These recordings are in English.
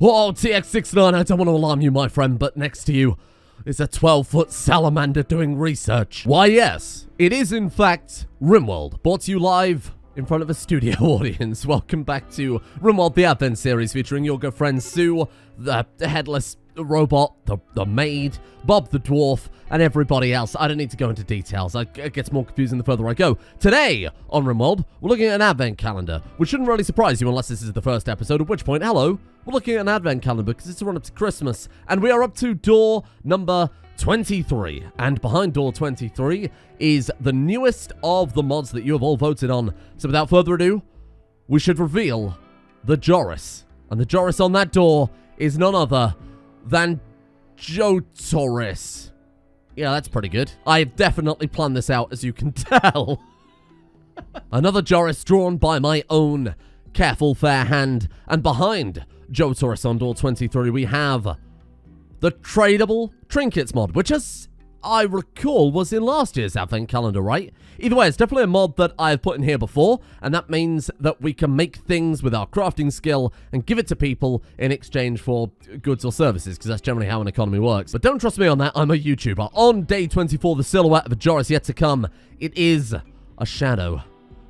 Oh, TX69, I don't want to alarm you, my friend, but next to you is a 12-foot salamander doing research. Why, yes, it is in fact Rimworld, brought to you live in front of a studio audience. Welcome back to Rimworld, the Advent series, featuring your good friend Tzu, the headless robot, the maid, Bob the dwarf, and everybody else. I don't need to go into details. It gets more confusing the further I go. Today on Rimworld, we're looking at an advent calendar, which shouldn't really surprise you unless this is the first episode, at which point, hello, we're looking at an advent calendar because it's a run up to Christmas, and we are up to door number 23. And behind door 23 is the newest of the mods that you have all voted on. So without further ado, we should reveal the Joris. And the Joris on that door is none other than Joris. Yeah, that's pretty good. I have definitely planned this out, as you can tell. Another Joris drawn by my own careful, fair hand. And behind Joris on door 23, we have the Tradable Trinkets Mod, which, as I recall, was in last year's Advent calendar, right? Either way, it's definitely a mod that I've put in here before, and that means that we can make things with our crafting skill and give it to people in exchange for goods or services, because that's generally how an economy works. But don't trust me on that, I'm a YouTuber. On day 24, the silhouette of a Joris yet to come. It is a shadow.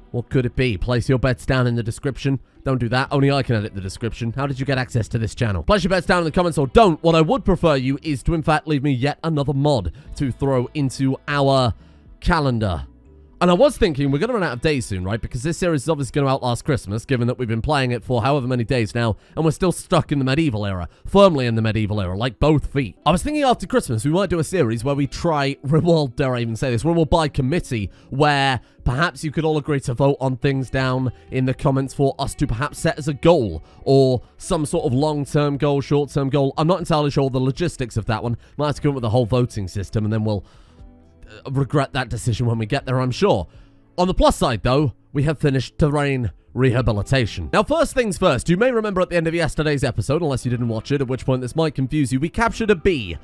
What could it be? Place your bets down in the description. Don't do that. Only I can edit the description. How did you get access to this channel? Place your bets down in the comments or don't. What I would prefer you is to, in fact, leave me yet another mod to throw into our calendar. And I was thinking, we're going to run out of days soon, right? Because this series is obviously going to outlast Christmas, given that we've been playing it for however many days now, and we're still stuck in the medieval era. Firmly in the medieval era, like both feet. I was thinking after Christmas, we might do a series where we try Rimworld, dare I even say this, Rimworld by committee, where perhaps you could all agree to vote on things down in the comments for us to perhaps set as a goal, or some sort of long-term goal, short-term goal. I'm not entirely sure the logistics of that one. Might have to go in with the whole voting system, and then we'll regret that decision when we get there, I'm sure. On the plus side, though, we have finished terrain rehabilitation. Now, first things first, you may remember at the end of yesterday's episode, unless you didn't watch it, at which point this might confuse you, we captured a bee.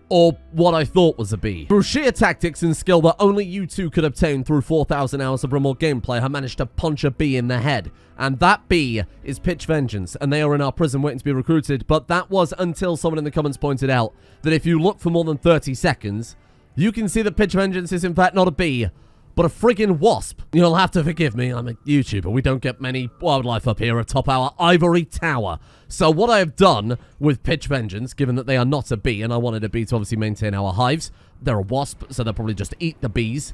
Or what I thought was a bee. Through sheer tactics and skill that only you two could obtain through 4,000 hours of Rimworld gameplay, I managed to punch a bee in the head. And that bee is Pitch Vengeance, and they are in our prison waiting to be recruited, but that was until someone in the comments pointed out that if you look for more than 30 seconds, you can see that Pitch Vengeance is in fact not a bee, but a friggin' wasp. You'll have to forgive me, I'm a YouTuber. We don't get many wildlife up here atop our ivory tower. So what I have done with Pitch Vengeance, given that they are not a bee, and I wanted a bee to obviously maintain our hives, they're a wasp, so they'll probably just eat the bees.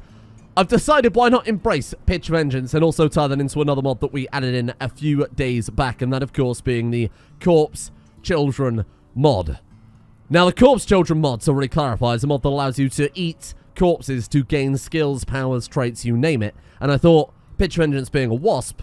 I've decided why not embrace Pitch Vengeance and also tie that into another mod that we added in a few days back, and that of course being the Corpse Children mod. Now, the Corpse Children mod, to really clarify, is a mod that allows you to eat corpses to gain skills, powers, traits, you name it. And I thought, Pitch Vengeance being a wasp,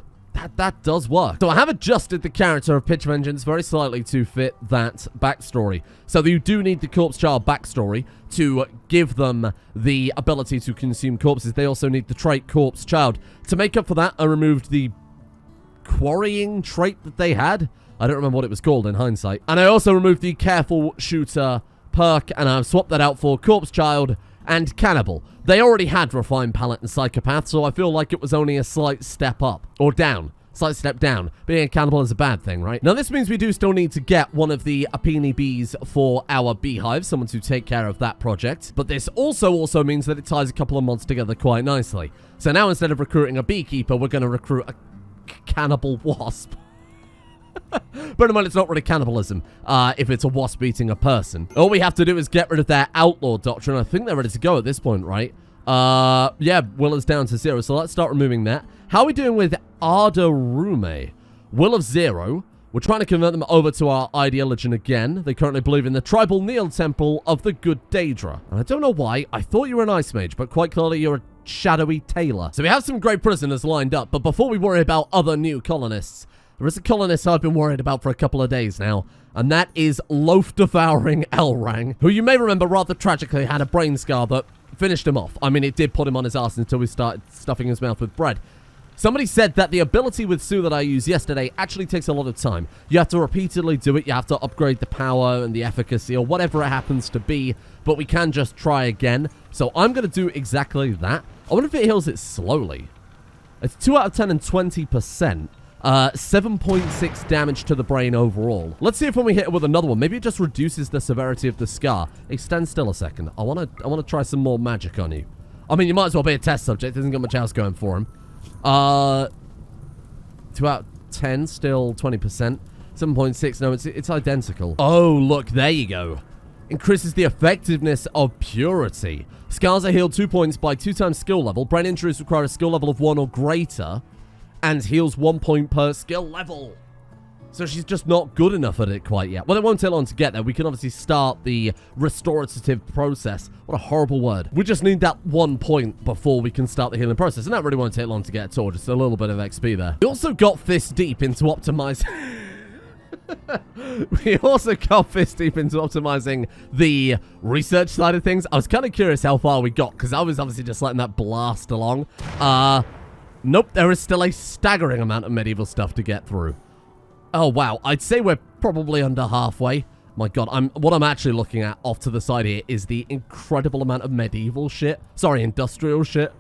that does work. So I have adjusted the character of Pitch Vengeance very slightly to fit that backstory. So you do need the Corpse Child backstory to give them the ability to consume corpses. They also need the trait Corpse Child. To make up for that, I removed the quarrying trait that they had. I don't remember what it was called in hindsight. And I also removed the Careful Shooter perk, and I've swapped that out for Corpse Child and Cannibal. They already had Refined Palate and Psychopath, so I feel like it was only a slight step up. Or down. Slight step down. Being a cannibal is a bad thing, right? Now, this means we do still need to get one of the Apini bees for our beehive, someone to take care of that project. But this also means that it ties a couple of mods together quite nicely. So now, instead of recruiting a beekeeper, we're going to recruit a cannibal wasp. Bear in mind, it's not really cannibalism if it's a wasp eating a person. All we have to do is get rid of their outlaw doctrine. I think they're ready to go at this point, right? Yeah, Will is down to 0, so let's start removing that. How are we doing with Ardarume? Will of 0. We're trying to convert them over to our ideology again. They currently believe in the tribal Neil Temple of the Good Daedra. And I don't know why. I thought you were an ice mage, but quite clearly you're a shadowy tailor. So we have some great prisoners lined up, but before we worry about other new colonists, there is a colonist I've been worried about for a couple of days now, and that is loaf-devouring Elrang, who you may remember rather tragically had a brain scar that finished him off. I mean, it did put him on his ass until we started stuffing his mouth with bread. Somebody said that the ability with Tzu that I used yesterday actually takes a lot of time. You have to repeatedly do it, you have to upgrade the power and the efficacy or whatever it happens to be, but we can just try again. So I'm going to do exactly that. I wonder if it heals it slowly. It's 2 out of 10 and 20%. 7.6 damage to the brain overall. Let's see if when we hit it with another one, maybe it just reduces the severity of the scar. Hey, stand still a second. I wanna try some more magic on you. I mean, you might as well be a test subject. Hasn't got much else going for him. 2 out of 10, still 20%. 7.6, no, it's identical. Oh, look, there you go. Increases the effectiveness of purity. Scars are healed 2 points by 2 times skill level. Brain injuries require a skill level of 1 or greater. And heals 1 point per skill level. So she's just not good enough at it quite yet. Well, it won't take long to get there. We can obviously start the restorative process. What a horrible word. We just need that 1 point before we can start the healing process. And that really won't take long to get at all. Just a little bit of XP there. We also got fist deep into optimizing... We also got fist deep into optimizing the research side of things. I was kind of curious how far we got, because I was obviously just letting that blast along. Nope, there is still a staggering amount of medieval stuff to get through. Oh, wow. I'd say we're probably under halfway. My God, what I'm actually looking at off to the side here is the incredible amount of medieval shit. Sorry, industrial shit.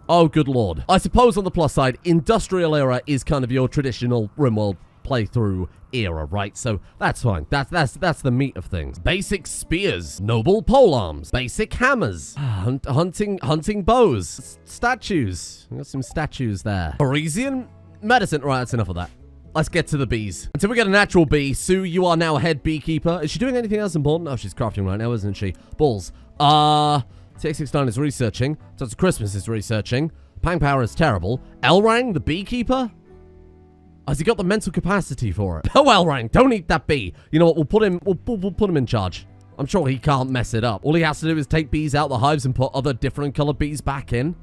Oh, good Lord. I suppose on the plus side, industrial era is kind of your traditional Rimworld playthrough era, right? So that's fine. That's the meat of things. Basic spears, noble polearms, basic hammers, hunting bows, statues. We got some statues there. Parisian medicine. Right, that's enough of that. Let's get to the bees. Until we get a natural bee, Tzu, you are now a head beekeeper. Is she doing anything else important? Oh, she's crafting right now, isn't she? Balls. TX69 is researching. Dr. Christmas is researching. Pang Power is terrible. Elrang, the beekeeper? Has he got the mental capacity for it? Oh, Elrang, don't eat that bee. You know what? We'll put him in charge. I'm sure he can't mess it up. All he has to do is take bees out the hives and put other different colored bees back in.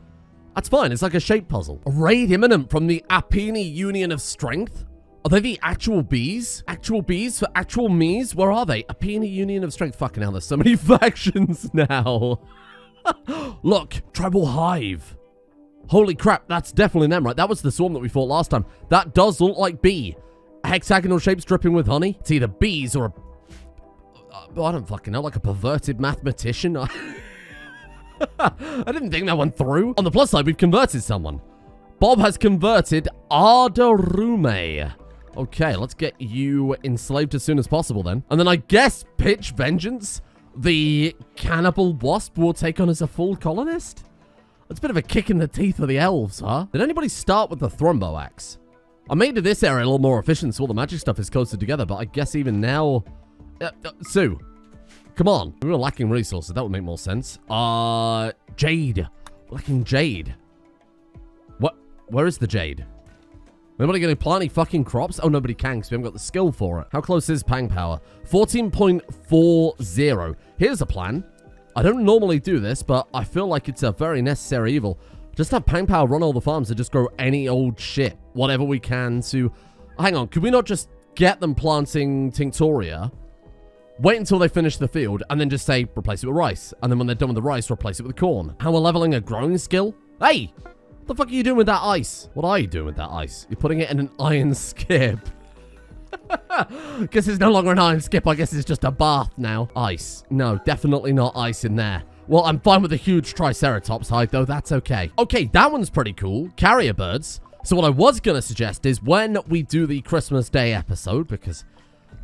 That's fine. It's like a shape puzzle. A raid imminent from the Apini Union of Strength. Are they the actual bees? Actual bees for actual me's? Where are they? Apini Union of Strength. Fucking hell, there's so many factions now. Look, Tribal Hive. Holy crap, that's definitely them, right? That was the swarm that we fought last time. That does look like bee. Hexagonal shapes dripping with honey. It's either bees or a... I don't fucking know, like a perverted mathematician. I didn't think that went through. On the plus side, we've converted someone. Bob has converted Ardarume. Okay, let's get you enslaved as soon as possible then. And then I guess Pitch Vengeance, the cannibal wasp, will take on as a full colonist? That's a bit of a kick in the teeth for the elves, huh? Did anybody start with the Thrombo Axe? I made this area a little more efficient so all the magic stuff is closer together, but I guess even now... Tzu, come on. We were lacking resources. That would make more sense. Jade. We're lacking jade. What? Where is the jade? Nobody going to plant any fucking crops? Oh, nobody can because we haven't got the skill for it. How close is Pang Power? 14.40. Here's a plan. I don't normally do this, but I feel like it's a very necessary evil. Just have Pang Power run all the farms and just grow any old shit. Whatever we can to... Hang on, could we not just get them planting Tinctoria, wait until they finish the field, and then just say, replace it with rice. And then when they're done with the rice, replace it with corn. How we're leveling a growing skill? Hey! What the fuck are you doing with that ice? What are you doing with that ice? You're putting it in an iron skip. Guess it's no longer an iron skip. I guess it's just a bath now. Ice. No, definitely not ice in there. Well, I'm fine with the huge Triceratops hide, though. That's okay. Okay, that one's pretty cool. Carrier birds. So what I was going to suggest is when we do the Christmas Day episode, because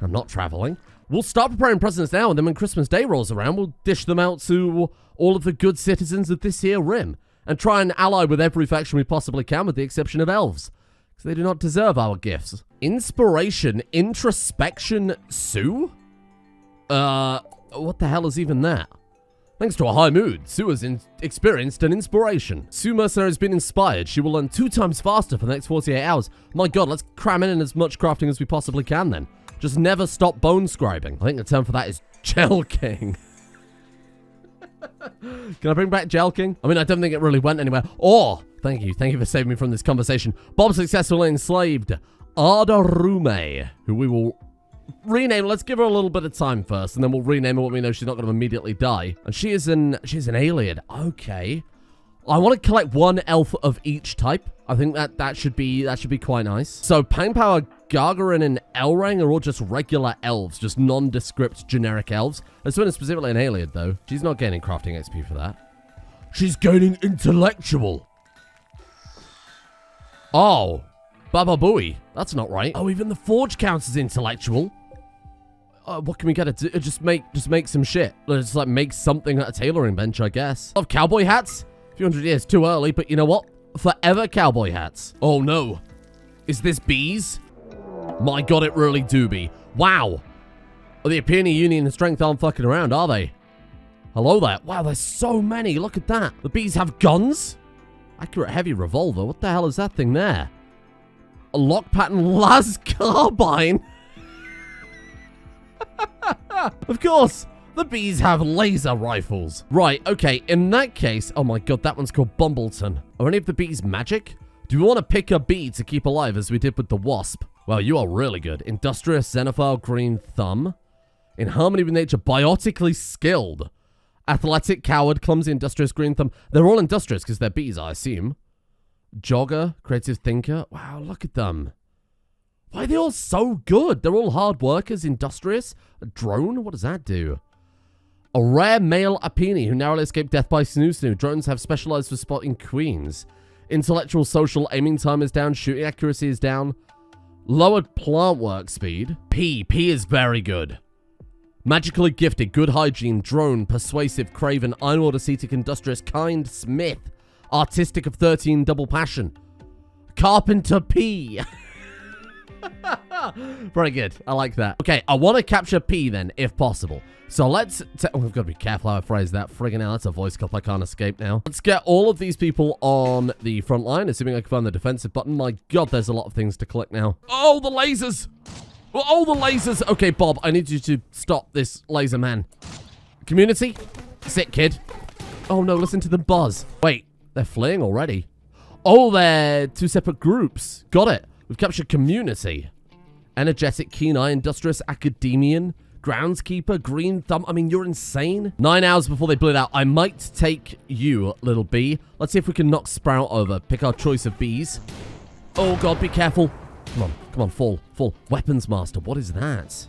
I'm not traveling, we'll start preparing presents now, and then when Christmas Day rolls around, we'll dish them out to all of the good citizens of this here Rim, and try and ally with every faction we possibly can, with the exception of elves. Because they do not deserve our gifts. Inspiration, introspection, Tzu? What the hell is even that? Thanks to a high mood, Tzu has experienced an inspiration. Tzu Mercenary has been inspired. She will learn 2 times faster for the next 48 hours. My God, let's cram in as much crafting as we possibly can then. Just never stop bone scribing. I think the term for that is jelking. Can I bring back jelking? I mean, I don't think it really went anywhere. Oh, thank you. Thank you for saving me from this conversation. Bob successfully enslaved Ardarume, who we will rename. Let's give her a little bit of time first, and then we'll rename her when we know she's not going to immediately die. And she's an alien. Okay. I want to collect 1 elf of each type. I think that should be quite nice. So Pang Power, Gargarin, and Elrang are all just regular elves, just nondescript generic elves. This one is specifically an alien, though. She's not gaining crafting XP for that. She's gaining intellectual. Oh. Baba Booey. That's not right. Oh, even the forge counts as intellectual. What can we get? Just make some shit. Let's like make something at a tailoring bench, I guess. Of cowboy hats? A few hundred years too early, but you know what? Forever cowboy hats. Oh no. Is this bees? My god, it really do be. Wow. Oh, the Peony Union and Strength aren't fucking around, are they? Hello there. Wow, there's so many. Look at that. The bees have guns? Accurate heavy revolver. What the hell is that thing there? A lock pattern las carbine. Of course. The bees have laser rifles. Right, okay. In that case... Oh my god, that one's called Bumbleton. Are any of the bees magic? Do we want to pick a bee to keep alive as we did with the wasp? Well, you are really good. Industrious, Xenophile, Green Thumb. In harmony with nature, biotically skilled. Athletic, Coward, Clumsy, Industrious, Green Thumb. They're all industrious because they're bees, I assume. Jogger, Creative Thinker. Wow, look at them. Why are they all so good? They're all hard workers, industrious. A drone? What does that do? A rare male Apini who narrowly escaped death by Snoo Snoo. Drones have specialized for spotting queens. Intellectual, social, aiming time is down. Shooting accuracy is down. Lowered plant work speed. P is very good. Magically gifted, good hygiene, drone, persuasive, craven, ironward, ascetic, industrious, kind, smith. Artistic of 13, double passion. Carpenter P. Very good. I like that. Okay, I want to capture P then, if possible. So let's... Oh, we've got to be careful how I phrase that. Friggin' hell, that's a voice clip I can't escape now. Let's get all of these people on the front line, assuming I can find the defensive button. My god, there's a lot of things to click now. Oh, the lasers! Oh, the lasers! Okay, Bob, I need you to stop this laser man. Community? Sit, kid. Oh no, listen to the buzz. Wait, they're fleeing already. Oh, they're two separate groups. Got it. We've captured community. Energetic, keen eye, industrious, academian, groundskeeper, green thumb. I mean, you're insane. 9 hours before they bleed out. I might take you, little bee. Let's see if we can knock Sprout over. Pick our choice of bees. Oh, God, be careful. Come on, fall. Weapons master, what is that?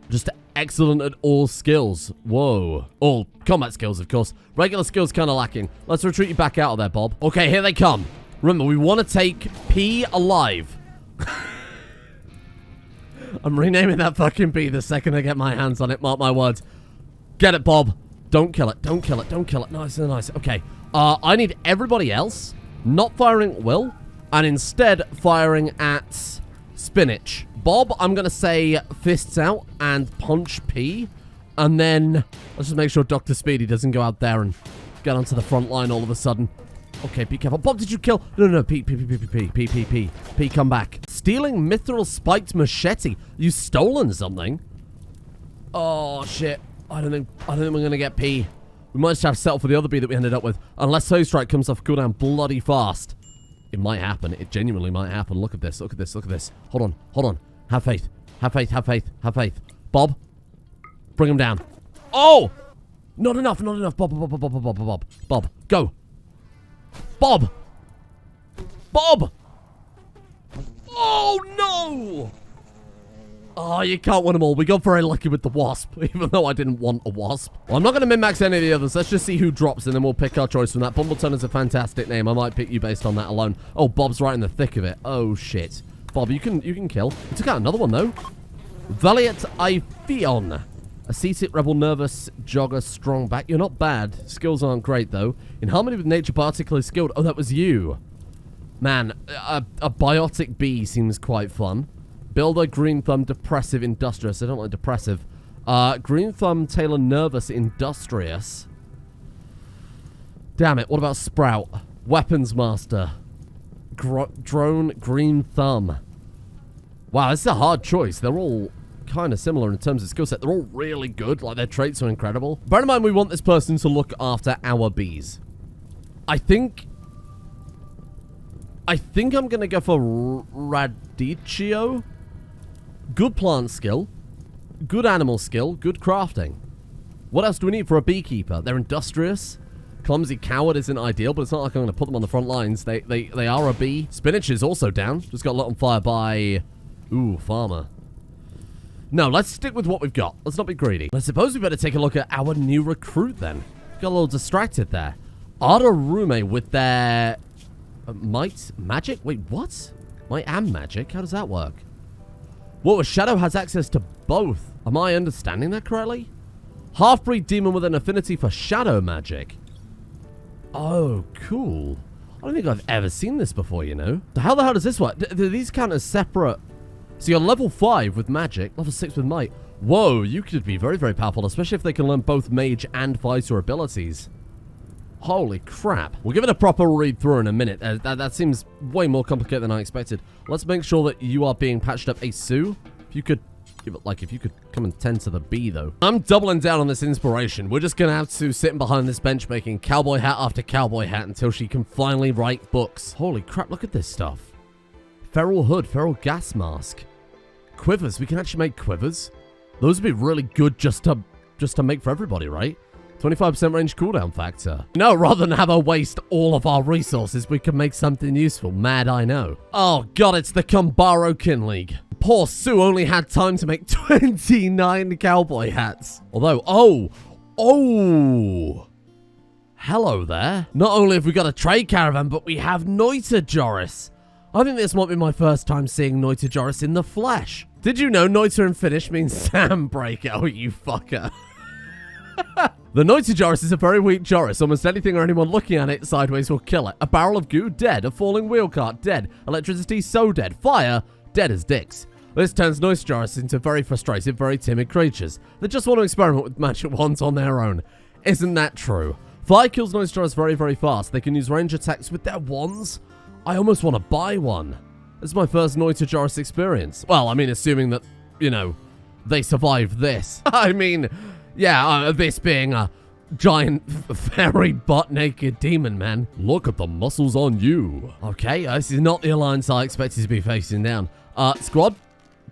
Just excellent at all skills. Whoa. All combat skills, of course. Regular skills kind of lacking. Let's retreat you back out of there, Bob. Okay, here they come. Remember, we want to take P alive. I'm renaming that fucking bee the second I get my hands on it. Mark my words. Get it, Bob. Don't kill it. Don't kill it. Don't kill it. Nice. Okay. I need everybody else not firing at will and instead firing at spinach. Bob, I'm going to say fists out and punch P. And then let's just make sure Dr. Speedy doesn't go out there and get onto the front line all of a sudden. Okay, be careful. Bob, did you kill? No, P, come back. Stealing mithril spiked machete. You stolen something? Oh, shit. I don't think we're going to get P. We might just have to settle for the other B that we ended up with. Unless Soul Strike comes off cooldown bloody fast. It might happen. It genuinely might happen. Look at this. Hold on. Have faith. Bob, bring him down. Oh! Not enough. Bob, go. Bob! Oh, no! Oh, you can't win them all. We got very lucky with the wasp, even though I didn't want a wasp. Well, I'm not going to min-max any of the others. Let's just see who drops, and then we'll pick our choice from that. Bumbleton is a fantastic name. I might pick you based on that alone. Oh, Bob's right in the thick of it. Oh, shit. Bob, you can kill. We took out another one, though. Valiant Iphion. Ascetic, rebel, nervous, jogger, strong back. You're not bad. Skills aren't great, though. In harmony with nature, particularly skilled. Oh, that was you. Man, a biotic bee seems quite fun. Builder, green thumb, depressive, industrious. I don't like depressive. Green thumb, tailor, nervous, industrious. Damn it. What about Sprout? Weapons master. Drone, green thumb. Wow, this is a hard choice. They're all kind of similar in terms of skill set. They're all really good. Like, their traits are incredible. Bear in mind, we want this person to look after our bees. I think I'm going to go for Radicchio. Good plant skill. Good animal skill. Good crafting. What else do we need for a beekeeper? They're industrious. Clumsy coward isn't ideal, but it's not like I'm going to put them on the front lines. They are a bee. Spinach is also down. Just got lit on fire by... Ooh, farmer. No, let's stick with what we've got. Let's not be greedy. I suppose we better take a look at our new recruit then. Got a little distracted there. Arda Rume with their... might? Magic? Wait, what? Might and magic? How does that work? Whoa, a shadow has access to both. Am I understanding that correctly? Half-breed demon with an affinity for shadow magic. Oh, cool. I don't think I've ever seen this before, you know. So how the hell does this work? Do these count as separate? So you're level 5 with magic, level 6 with might. Whoa, you could be very, very powerful, especially if they can learn both mage and fighter abilities. Holy crap. We'll give it a proper read through in a minute. That seems way more complicated than I expected. Let's make sure that you are being patched up. Hey, Sue, if you could give it, like, if you could come and tend to the bee, though. I'm doubling down on this inspiration. We're just going to have Sue sitting behind this bench making cowboy hat after cowboy hat until she can finally write books. Holy crap, look at this stuff. Feral hood, feral gas mask. Quivers, we can actually make quivers. Those would be really good just to make for everybody, right? 25% range cooldown factor. No, rather than have her waste all of our resources, we can make something useful. Mad, I know. Oh god, it's the Kumbaro Kin League. Poor Sue only had time to make 29 cowboy hats. Although, oh, hello there. Not only have we got a trade caravan, but we have Noita Joris. I think this might be my first time seeing Noita Joris in the flesh. Did you know Noita in Finnish means Sam Breakout, you fucker? The Noita Joris is a very weak Joris. Almost anything or anyone looking at it sideways will kill it. A barrel of goo, dead. A falling wheel cart, dead. Electricity, so dead. Fire, dead as dicks. This turns Noita Joris into very frustrated, very timid creatures that just want to experiment with magic wands on their own. Isn't that true? Fire kills Noita Joris very, very fast. They can use range attacks with their wands. I almost want to buy one. This is my first Noita Joris experience. Well, I mean, assuming that, you know, they survive this. I mean, yeah, this being a giant, very butt-naked demon, man. Look at the muscles on you. Okay, this is not the alliance I expected to be facing down. Squad,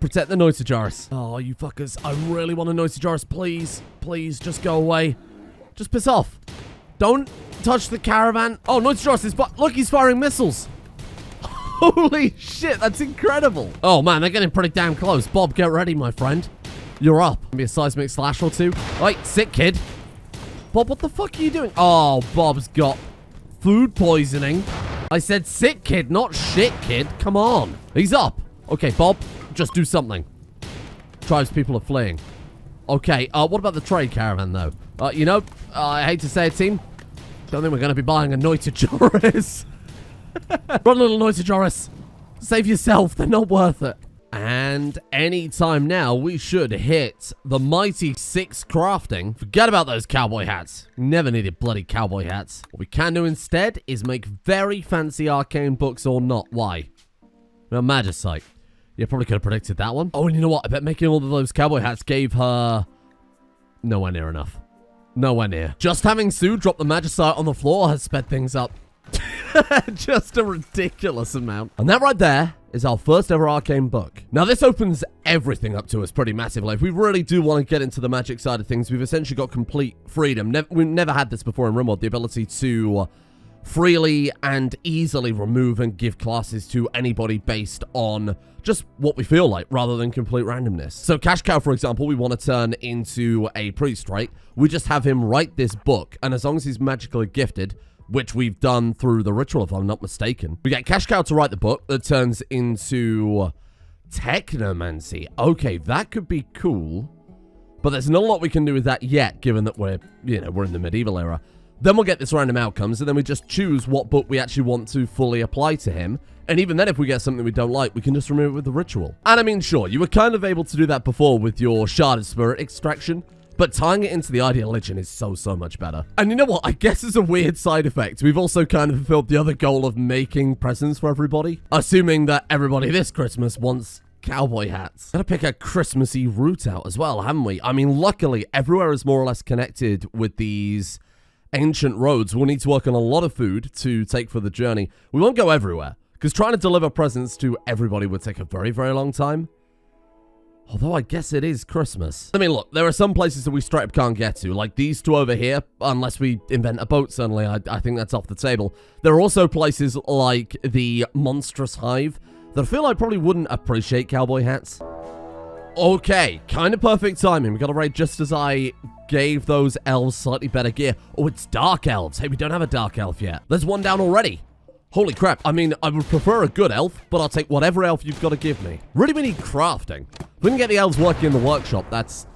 protect the Noita Joris. Oh, you fuckers. I really want a Noita Joris. Please, please, just go away. Just piss off. Don't touch the caravan. Oh, Noita Joris is... Look, he's firing missiles. Holy shit, that's incredible. Oh, man, they're getting pretty damn close. Bob, get ready, my friend. You're up. Maybe a seismic slash or two. Wait, sick kid. Bob, what the fuck are you doing? Oh, Bob's got food poisoning. I said sick kid, not shit kid. Come on. He's up. Okay, Bob, just do something. Tribespeople are fleeing. Okay, what about the trade caravan, though? You know, I hate to say it, team. Don't think we're going to be buying a Noita Joris. Run, little Noita Joris. Save yourself. They're not worth it. And any time now, we should hit the mighty 6 crafting. Forget about those cowboy hats. Never needed bloody cowboy hats. What we can do instead is make very fancy arcane books or not. Why? No, Magicite. Yeah, probably could have predicted that one. Oh, and you know what? I bet making all of those cowboy hats gave her nowhere near enough. Nowhere near. Just having Sue drop the Magicite on the floor has sped things up. Just a ridiculous amount. And that right there is our first ever arcane book. Now this opens everything up to us pretty massively. If we really do want to get into the magic side of things, we've essentially got complete freedom. We've never had this before in Rimworld, the ability to freely and easily remove and give classes to anybody based on just what we feel like rather than complete randomness. So Cash Cow, for example, we want to turn into a priest, right? We just have him write this book, and as long as he's magically gifted, which we've done through the ritual, if I'm not mistaken, we get Cash Cow to write the book that turns into technomancy. Okay, that could be cool, but there's not a lot we can do with that yet, given that we're in the medieval era. Then we'll get this random outcomes, and then we just choose what book we actually want to fully apply to him. And even then, if we get something we don't like, we can just remove it with the ritual. And I mean, sure, you were kind of able to do that before with your Sharded Spirit extraction, but tying it into the Ideal Legend is so much better. And you know what? I guess as a weird side effect, we've also kind of fulfilled the other goal of making presents for everybody. Assuming that everybody this Christmas wants cowboy hats. Gotta pick a Christmassy route out as well, haven't we? I mean, luckily, everywhere is more or less connected with these ancient roads. We'll need to work on a lot of food to take for the journey. We won't go everywhere, because trying to deliver presents to everybody would take a very, very long time. Although I guess it is Christmas. I mean, look, there are some places that we straight up can't get to, like these two over here, unless we invent a boat, certainly. I think that's off the table. There are also places like the Monstrous Hive that I feel like probably wouldn't appreciate cowboy hats. Okay, kind of perfect timing. We got a raid just as I gave those elves slightly better gear. Oh, it's Dark Elves. Hey, we don't have a Dark Elf yet. There's one down already. Holy crap. I mean, I would prefer a good elf, but I'll take whatever elf you've got to give me. Really, we need crafting. If we can get the elves working in the workshop, that's...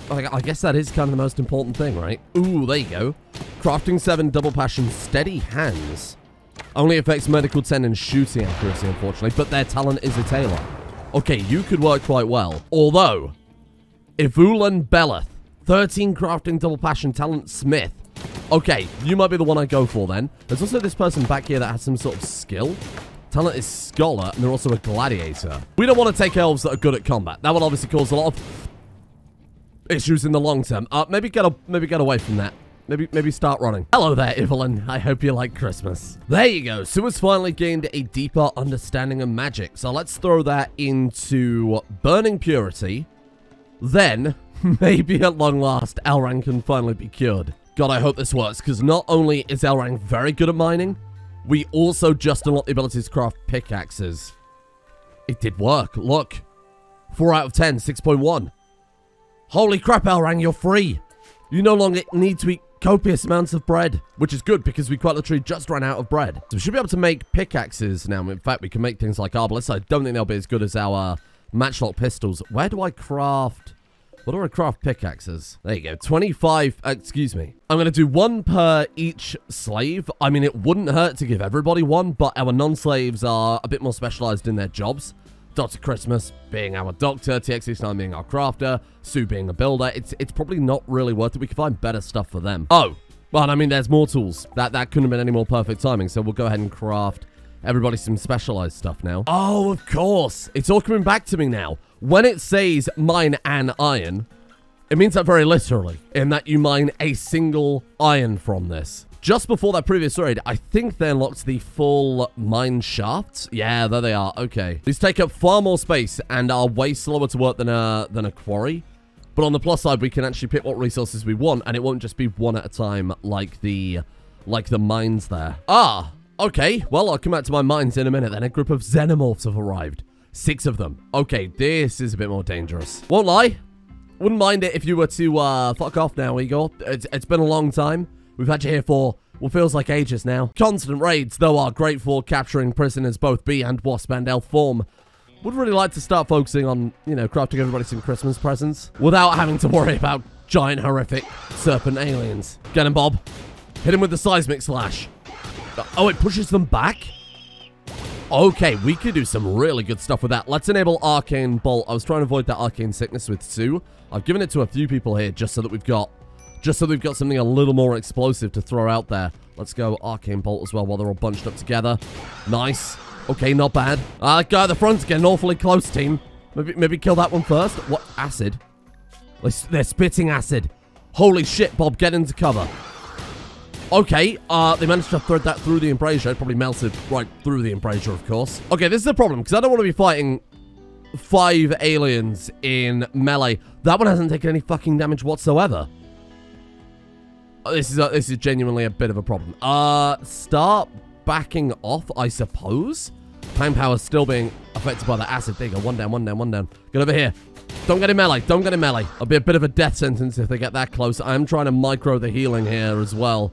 I guess that is kind of the most important thing, right? Ooh, there you go. Crafting 7, double passion, steady hands. Only affects medical 10 and shooting accuracy, unfortunately, but their talent is a tailor. Okay, you could work quite well. Although, Ivulan Beleth, 13 crafting, double passion, talent smith. Okay, you might be the one I go for then. There's also this person back here that has some sort of skill. Talent is scholar, and they're also a gladiator. We don't want to take elves that are good at combat. That would obviously cause a lot of issues in the long term. Maybe get away from that. Maybe start running. Hello there, Evelyn. I hope you like Christmas. There you go. Sue has finally gained a deeper understanding of magic. So let's throw that into Burning Purity. Then, maybe at long last, Elrang can finally be cured. God, I hope this works, because not only is Elrang very good at mining, we also just unlocked the ability to craft pickaxes. It did work. Look. 4 out of 10, 6.1. Holy crap, Elrang, you're free. You no longer need to eat copious amounts of bread, which is good because we quite literally just ran out of bread. So we should be able to make pickaxes now. In fact, we can make things like arbalists. I don't think they'll be as good as our matchlock pistols. Where do I craft... What do I craft pickaxes? There you go. 25... excuse me. I'm going to do 1 per each slave. I mean, it wouldn't hurt to give everybody 1, but our non-slaves are a bit more specialized in their jobs. Dr. Christmas being our doctor, TX69 being our crafter, Sue being a builder. It's probably not really worth it. We can find better stuff for them. Oh, well, I mean, there's more tools. That couldn't have been any more perfect timing, so we'll go ahead and craft everybody some specialized stuff now. Oh, of course. It's all coming back to me now. When it says mine an iron, it means that very literally, in that you mine a single iron from this. Just before that previous raid, I think they unlocked the full mine shafts. Yeah, there they are. Okay. These take up far more space and are way slower to work than a quarry. But on the plus side, we can actually pick what resources we want, and it won't just be one at a time like the mines there. Ah, okay. Well, I'll come back to my mines in a minute then. A group of xenomorphs have arrived. 6 of them. Okay, this is a bit more dangerous. Won't lie. Wouldn't mind it if you were to fuck off now, Igor. It's been a long time. We've had you here for what feels like ages now. Constant raids, though, are great for capturing prisoners, both bee and wasp and elf form. Would really like to start focusing on, you know, crafting everybody some Christmas presents without having to worry about giant, horrific serpent aliens. Get him, Bob. Hit him with the seismic slash. Oh, it pushes them back? Okay, we could do some really good stuff with that. Let's enable Arcane Bolt. I was trying to avoid that Arcane Sickness with Sue. I've given it to a few people here just so that we've got something a little more explosive to throw out there. Let's go Arcane Bolt as well while they're all bunched up together. Nice. Okay, not bad. That guy at the front's getting awfully close, team. Maybe kill that one first. What? Acid? They're spitting acid. Holy shit, Bob, get into cover. Okay, they managed to thread that through the embrasure. It probably melted right through the embrasure, of course. Okay, this is a problem, because I don't want to be fighting 5 aliens in melee. That one hasn't taken any fucking damage whatsoever. This is genuinely a bit of a problem. Start backing off, I suppose. Time power's still being affected by the acid. There you go. One down, one down, one down. Get over here. Don't get in melee. Don't get in melee. It'll be a bit of a death sentence if they get that close. I'm trying to micro the healing here as well.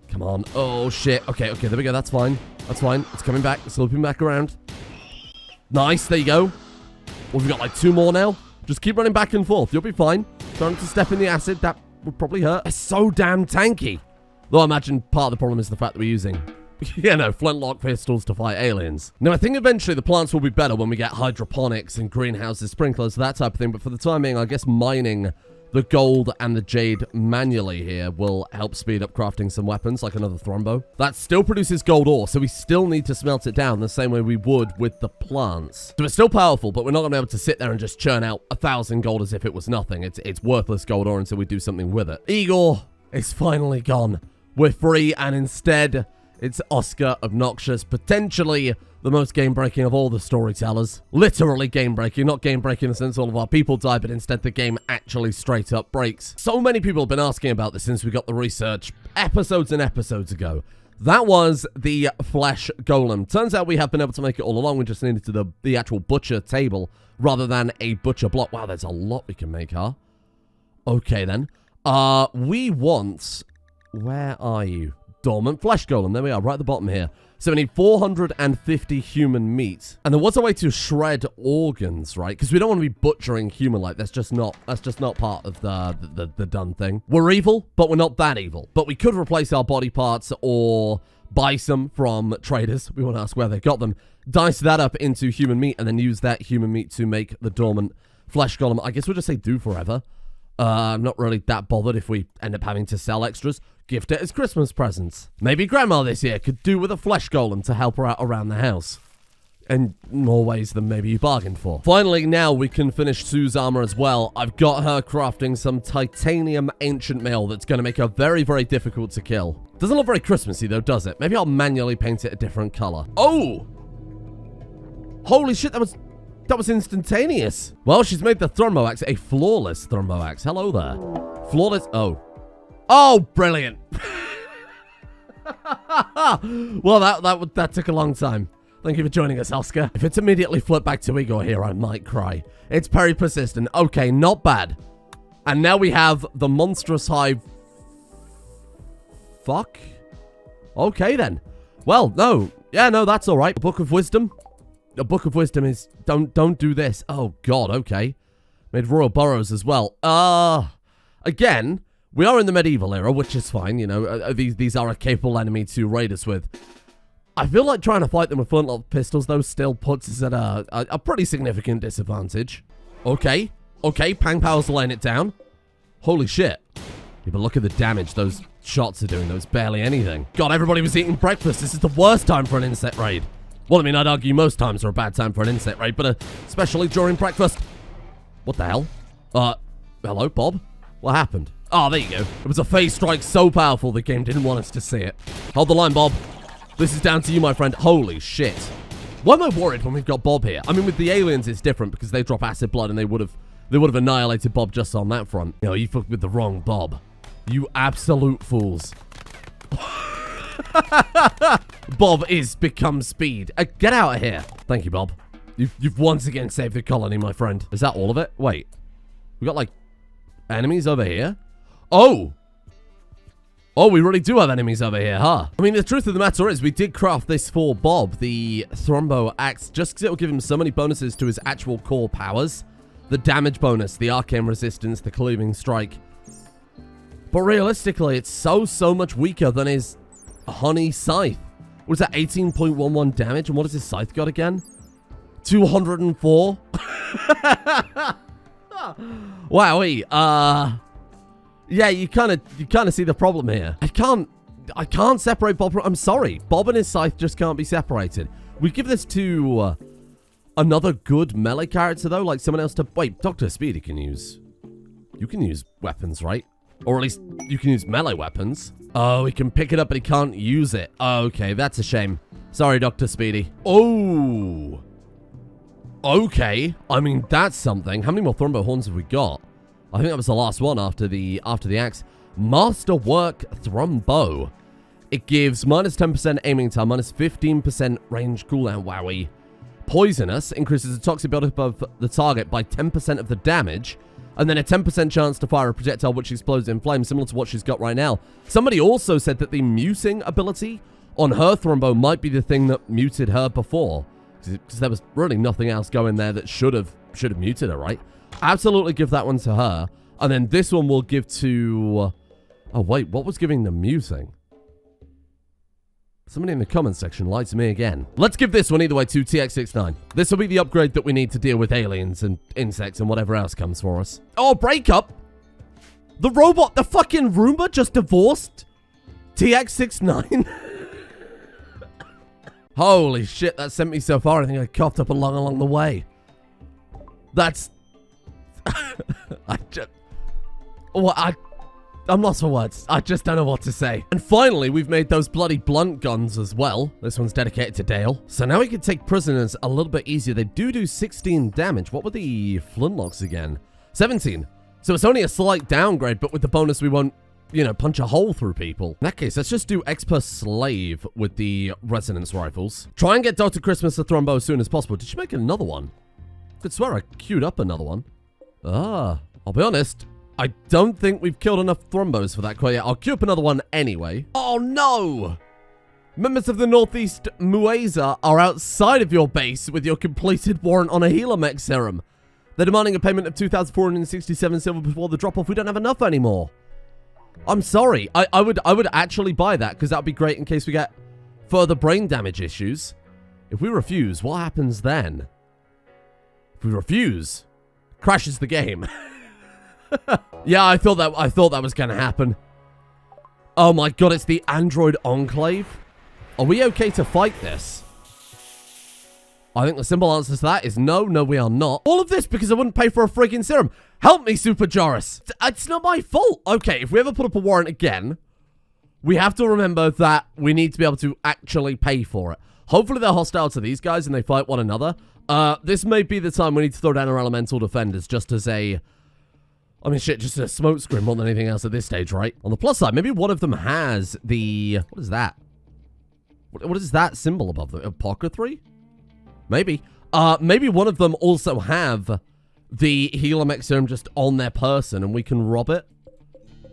Come on. Oh, shit. Okay, there we go. That's fine. That's fine. It's coming back. It's looping back around. Nice. There you go. Well, we've got like 2 more now. Just keep running back and forth. You'll be fine. Trying to step in the acid. That would probably hurt. It's so damn tanky. Though I imagine part of the problem is the fact that we're using, you know, flintlock pistols to fight aliens. Now, I think eventually the plants will be better when we get hydroponics and greenhouses, sprinklers, that type of thing. But for the time being, I guess mining the gold and the jade manually here will help speed up crafting some weapons, like another thrombo. That still produces gold ore, so we still need to smelt it down the same way we would with the plants. So it's still powerful, but we're not going to be able to sit there and just churn out 1,000 gold as if it was nothing. It's worthless gold ore until we do something with it. Igor is finally gone. We're free, and instead, it's Oscar Obnoxious, potentially the most game-breaking of all the storytellers. Literally game-breaking, not game-breaking in the sense all of our people die, but instead the game actually straight up breaks. So many people have been asking about this since we got the research episodes and episodes ago. That was the flesh golem. Turns out we have been able to make it all along. We just needed to the actual butcher table rather than a butcher block. Wow, there's a lot we can make, huh? Okay, then. We want... Where are you? Dormant flesh golem. There we are, right at the bottom here. So we need 450 human meat. And there was a way to shred organs, right? Because we don't want to be butchering human like that's just not part of the done thing. We're evil, but we're not that evil. But we could replace our body parts or buy some from traders. We want to ask where they got them. Dice that up into human meat and then use that human meat to make the dormant flesh golem. I guess we'll just say do forever. I'm not really that bothered if we end up having to sell extras. Gift it as Christmas presents. Maybe Grandma this year could do with a flesh golem to help her out around the house. In more ways than maybe you bargained for. Finally, now we can finish Tzu's armor as well. I've got her crafting some titanium ancient mail that's going to make her very, very difficult to kill. Doesn't look very Christmassy though, does it? Maybe I'll manually paint it a different color. Oh! Holy shit, that was instantaneous. Well, she's made the Thrumbo Axe a flawless Thrumbo Axe. Hello there. Flawless. Oh. Oh, brilliant. Well, that took a long time. Thank you for joining us, Oscar. If it's immediately flipped back to Igor here, I might cry. It's very persistent. Okay, not bad. And now we have the monstrous hive. Fuck. Okay, then. Well, no. Yeah, no, that's all right. The Book of Wisdom. The Book of Wisdom is don't do this. Oh God, okay. Made royal burrows as well. Again, we are in the medieval era, which is fine. You know, these are a capable enemy to raid us with. I feel like trying to fight them with flintlock pistols though still puts us at a pretty significant disadvantage. Okay, Pang Power's laying it down. Holy shit! Yeah, but look at the damage those shots are doing. Those barely anything. God, everybody was eating breakfast. This is the worst time for an insect raid. Well, I mean, I'd argue most times are a bad time for an insect raid, but especially during breakfast. What the hell? Hello, Bob? What happened? Oh, there you go. It was a phase strike so powerful the game didn't want us to see it. Hold the line, Bob. This is down to you, my friend. Holy shit. Why am I worried when we've got Bob here? I mean, with the aliens, it's different because they drop acid blood and they would have annihilated Bob just on that front. You know, you fucked with the wrong Bob. You absolute fools. Bob is become speed. Get out of here. Thank you, Bob. You've once again saved the colony, my friend. Is that all of it? Wait. We got, like, enemies over here? Oh! Oh, we really do have enemies over here, huh? I mean, the truth of the matter is we did craft this for Bob, the Thrumbo Axe, just because it will give him so many bonuses to his actual core powers. The damage bonus, the arcane resistance, the cleaving strike. But realistically, it's so much weaker than his honey scythe. What is that, 18.11 damage? And what has his scythe got again? 204? Wowee. Yeah, you kind of see the problem here. I can't separate Bob. I'm sorry. Bob and his scythe just can't be separated. We give this to another good melee character though, like someone else to wait. Dr. Speedy can use. You can use weapons, right? Or at least you can use melee weapons. Oh, he can pick it up, but he can't use it. Okay, that's a shame. Sorry, Dr. Speedy. Oh. Okay. I mean, that's something. How many more Thrumbo horns have we got? I think that was the last one after the axe. Masterwork Thrumbo. It gives minus 10% aiming time, minus 15% range cooldown. Wowie. Poisonous increases the toxic buildup of the target by 10% of the damage, and then a 10% chance to fire a projectile which explodes in flames, similar to what she's got right now. Somebody also said that the muting ability on her Thrumbo might be the thing that muted her before, because there was really nothing else going there that should have muted her, right? Absolutely give that one to her. And then this one we'll give to... oh, wait. What was giving the muting? Somebody in the comments section lied to me again. Let's give this one either way to TX69. This will be the upgrade that we need to deal with aliens and insects and whatever else comes for us. Oh, breakup! The robot, the fucking Roomba just divorced TX69. Holy shit, that sent me so far. I think I coughed up a lung along the way. That's... I'm lost for words. I just don't know what to say. And finally, we've made those bloody blunt guns as well. This one's dedicated to Dale. So now we can take prisoners a little bit easier. They do 16 damage. What were the flintlocks again? 17. So it's only a slight downgrade, but with the bonus, we won't, you know, punch a hole through people. In that case, let's just do X per slave with the resonance rifles. Try and get Dr. Christmas a Thrumbo as soon as possible. Did she make another one? I could swear I queued up another one. I'll be honest. I don't think we've killed enough Thrumbos for that quite yet. I'll queue up another one anyway. Oh, no! Members of the Northeast Mueza are outside of your base with your completed warrant on a healer mech serum. They're demanding a payment of 2,467 silver before the drop-off. We don't have enough anymore. I'm sorry. I would actually buy that because that would be great in case we get further brain damage issues. If we refuse, what happens then? If we refuse, crashes the game. Yeah, I thought that was going to happen. Oh my god, it's the Android Enclave. Are we okay to fight this? I think the simple answer to that is no, we are not. All of this because I wouldn't pay for a friggin' serum. Help me, Super Joris. It's not my fault. Okay, if we ever put up a warrant again, we have to remember that we need to be able to actually pay for it. Hopefully they're hostile to these guys and they fight one another. This may be the time we need to throw down our elemental defenders just as a... I mean, shit, just a smoke screen more than anything else at this stage, right? On the plus side, maybe one of them has the... What is that? What is that symbol above the... Apothecary? Maybe. Maybe one of them also have the healer mech serum just on their person and we can rob it.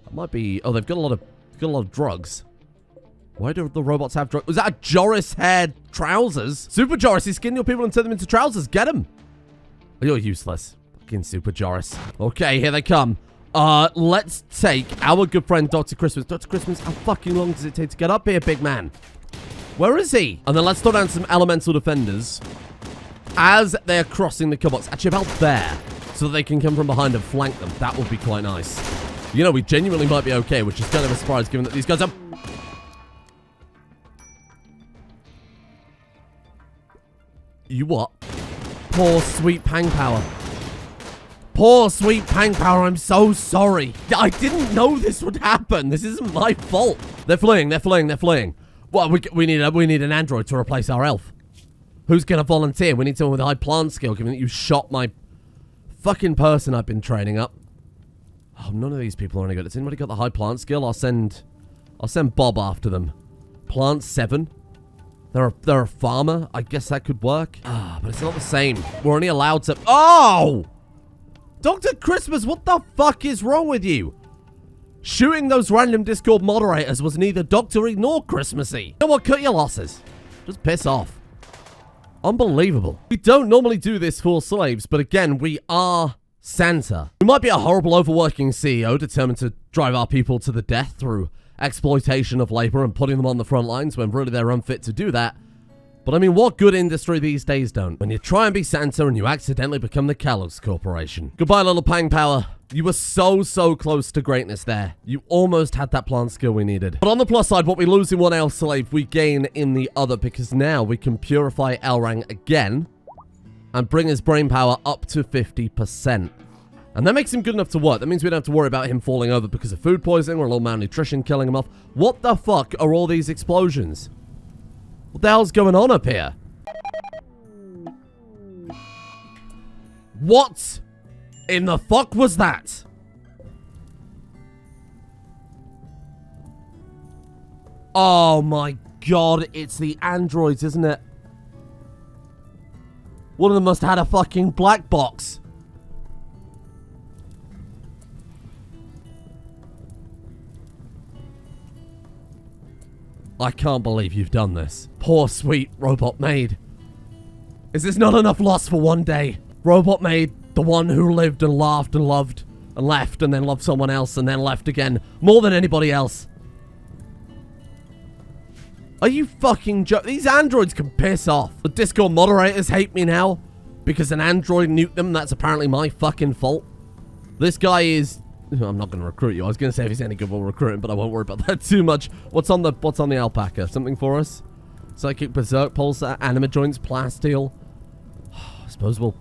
That might be... Oh, they've got a lot of drugs. Why do the robots have drugs? Was that a Joris haired trousers? Super Joris, he skinned your people and turned them into trousers. Get him. You're useless. Fucking Super Joris. Okay, here they come. Let's take our good friend Dr. Christmas. Dr. Christmas, how fucking long does it take to get up here, big man? Where is he? And then let's throw down some elemental defenders as they're crossing the cupboards. Actually, about there. So that they can come from behind and flank them. That would be quite nice. You know, we genuinely might be okay, which is kind of a surprise given that these guys are... You what? Poor sweet Pang Power. Poor sweet Pang Power, I'm so sorry. I didn't know this would happen. This isn't my fault. They're fleeing. Well, we need an android to replace our elf. Who's gonna volunteer? We need someone with a high plant skill, given that you shot my fucking person I've been training up. Oh, none of these people are any good. Has anybody got the high plant skill? I'll send Bob after them. Plant 7. They're a farmer. I guess that could work. But it's not the same. We're only allowed to... Oh! Dr. Christmas, what the fuck is wrong with you? Shooting those random Discord moderators was neither doctory nor Christmassy. You know what? Cut your losses. Just piss off. Unbelievable. We don't normally do this for slaves, but again, we are Santa. We might be a horrible overworking CEO determined to drive our people to the death through exploitation of labor and putting them on the front lines when really they're unfit to do that. But I mean, what good industry these days don't? When you try and be Santa and you accidentally become the Kellogg's Corporation. Goodbye, little Pang Power. You were so close to greatness there. You almost had that plant skill we needed. But on the plus side, what we lose in one elf slave, we gain in the other, because now we can purify Elrang again and bring his brain power up to 50%. And that makes him good enough to work. That means we don't have to worry about him falling over because of food poisoning or a little malnutrition killing him off. What the fuck are all these explosions? What the hell's going on up here? What in the fuck was that? Oh my god, it's the androids, isn't it? One of them must have had a fucking black box. I can't believe you've done this. Poor sweet robot maid. Is this not enough loss for one day? Robot maid, the one who lived and laughed and loved and left and then loved someone else and then left again more than anybody else. Are you fucking joking? These androids can piss off. The Discord moderators hate me now because an android nuked them. That's apparently my fucking fault. This guy is... I'm not going to recruit you. I was going to say if he's any good, we'll recruit him, but I won't worry about that too much. What's on the alpaca? Something for us? Psychic Berserk Pulsar, Anima Joints, Plasteel. I suppose we'll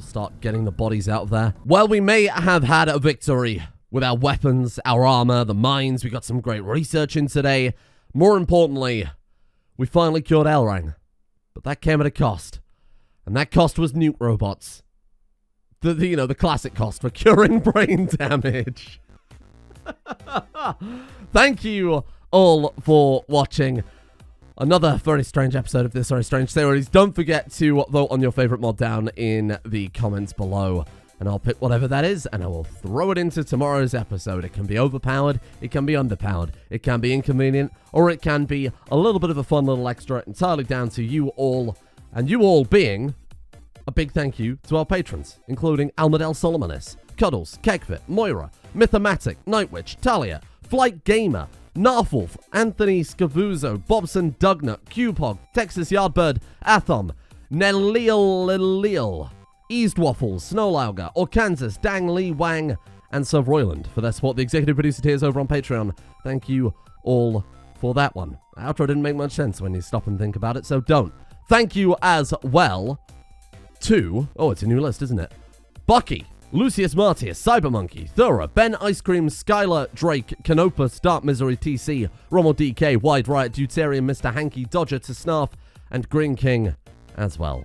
start getting the bodies out of there. Well, we may have had a victory with our weapons, our armor, the mines. We got some great research in today. More importantly, we finally cured Elrang. But that came at a cost. And that cost was nuke robots. The classic cost for curing brain damage. Thank you all for watching another very strange episode of this very strange series. Don't forget to vote on your favorite mod down in the comments below. and I'll pick whatever that is, and I will throw it into tomorrow's episode. It can be overpowered, it can be underpowered, it can be inconvenient, or it can be a little bit of a fun little extra, entirely down to you all, and you all being a big thank you to our patrons, including Almadel Solomonis, Cuddles, Kegfit, Moira, Mythomatic, Nightwitch, Talia, Flight Gamer, Narfwolf, Anthony Scavuzzo, Bobson Dugnut, Cubehog, Texas Yardbird, Athom, Nelil, East Waffles, Snowlauger, Orkansas, Dang Lee Wang, and Sir Royland for their support. The executive producer tiers over on Patreon. Thank you all for that one. The outro didn't make much sense when you stop and think about it, so don't. Thank you as well to, oh, it's a new list, isn't it? Bucky, Lucius Martius, Cybermonkey, Thura, Ben Ice Cream, Skylar, Drake, Canopus, Dark Misery, TC, Rommel DK, Wide Riot, Deuterium, Mr. Hanky, Dodger to Snarf, and Green King as well.